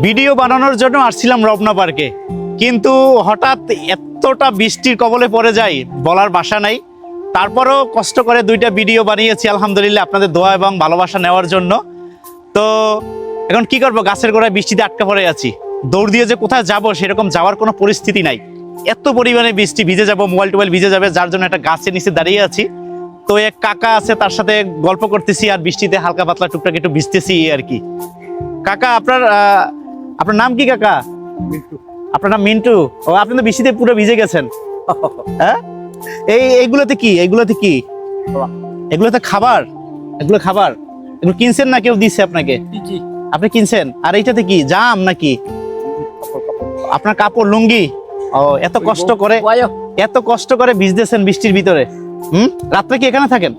Video বানানোর জন্য আসছিলাম রমনা পার্কে, কিন্তু হঠাৎ এতটা বৃষ্টির কবলে পড়ে যাই বলার ভাষা নাই। তারপরও কষ্ট করে 2টা ভিডিও বানিয়েছি আলহামদুলিল্লাহ, আপনাদের দোয়া এবং ভালোবাসা নেওয়ার জন্য। তো এখন কি করবো, গাছের গোড়ায় বৃষ্টিতে আটকা পড়ে আছি। দৌড় দিয়ে যে কোথায় যাব সেরকম যাওয়ার কোনো পরিস্থিতি নাই, এত পরিমাণে বৃষ্টি, ভিজে যাব, মোবাইল টোবাইল ভিজে যাবে, যার জন্য একটা গাছের নিচে দাঁড়িয়ে আছি। তো এক কাকা আছে, তার সাথে গল্প করতেছি আর বৃষ্টিতে হালকা পাতলা টুকটাক একটু ভিজতেছি আর কি। কাকা আপনার নাম কি কাকা? আপনার নাম মিন্টু? ও, আপনি তো বৃষ্টিতে পুরো ভিজে গেছেন। হ্যাঁ, এইগুলোতে কি এগুলোতে খাবার? এগুলো কিনছেন না কেউ দিচ্ছে আপনাকে? আপনি কিনছেন? আর এইটাতে কি জাম নাকি আপনার কাপড়, লুঙ্গি? ও, এত কষ্ট করে ভিজতেছেন বৃষ্টির ভিতরে। রাত্রে কি এখানে থাকেন?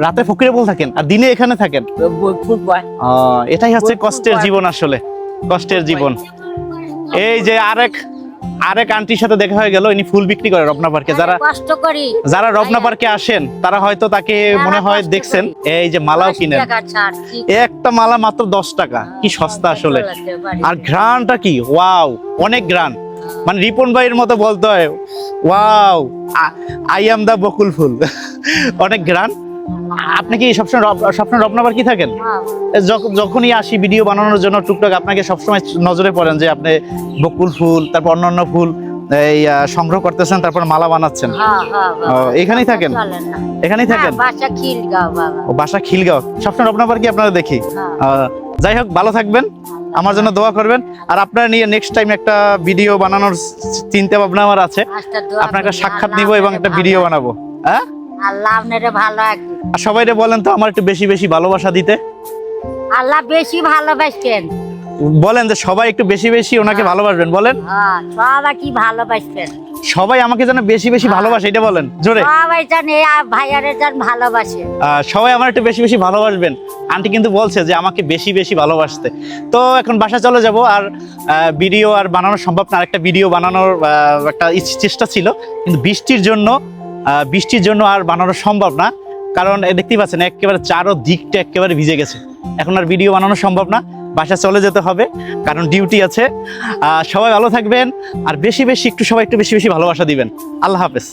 রাতে ফকিরে বল থাকেন আর দিনে এখানে থাকেন? এটাই হচ্ছে কষ্টের জীবন, আসলে কষ্টের জীবন। এই যে আরেক আন্টির সাথে দেখা হয়ে গেল, ইনি ফুল বিক্রি করে রমনা পার্কে। যারা রমনা পার্কে আসেন তারা হয়তো তাকে মনে হয় দেখছেন। এই যে মালাও কিনেন, একটা মালা মাত্র 10 টাকা, কি সস্তা আসলে। আর ঘ্রাণটা কি, ওয়াও, অনেক ঘ্রাণ। মানে রিপন ভাইয়ের মতো বলতে হয়, ওয়াও, আই এম দা বকুল ফুল। অনেক ঘ্রাণ। আপনি কি সবসময় রমনা পার্কে থাকেন? যখনই আসি ভিডিও বানানোর জন্য টুকটাক আপনাকে সবসময় নজরে পড়েন যে আপনি বকুল ফুল, তারপর অন্যান্য ফুল এই সংগ্রহ করতেছেন, তারপর মালা বানাচ্ছেন। এখানেই থাকেন? ও, বাসা খিলগাঁও। সবসময় রমনা পার্কে আপনারা দেখি। যাই হোক, ভালো থাকবেন, আমার জন্য দোয়া করবেন। আর আপনারা নিয়ে নেক্সট টাইম একটা ভিডিও বানানোর চিন্তা ভাবনা আমার আছে। আপনার একটা সাক্ষাৎ নিব এবং একটা ভিডিও বানাবো। হ্যাঁ, আল্লাহ আপনারে ভালো রাখুন। আর সবাইরে বলেন তো আমার একটু বেশি বেশি ভালোবাসা দিতে। আল্লাহ বেশি ভালোবাসবেন, বলেন যে সবাই একটু বেশি বেশি ওনাকে ভালোবাসবেন, বলেন। সবাই কি ভালোবাসবেন, সবাই আমাকে যেন বেশি বেশি ভালোবাসে, এটা বলেন জোরে। সবাই জানে ভাইয়ারে জান ভালোবাসে। সবাই আমার একটু বেশি বেশি ভালোবাসবেন। আন্টি কিন্তু বলছে যে আমাকে বেশি বেশি ভালোবাসতে। তো এখন বাসা চলে যাব, আর ভিডিও আর বানানো সম্ভব না। আরেকটা ভিডিও বানানোর একটা চেষ্টা ছিল, কিন্তু বৃষ্টির জন্য আর বানানো সম্ভব না। কারণ দেখতেই পাচ্ছেন একেবারে চারদিকটা একেবারে ভিজে গেছে। এখন আর ভিডিও বানানো সম্ভব না, বাসা চলে যেতে হবে, কারণ ডিউটি আছে। সবাই ভালো থাকবেন, আর বেশি বেশি একটু সবাই একটু বেশি বেশি ভালোবাসা দিবেন। আল্লাহ হাফেজ।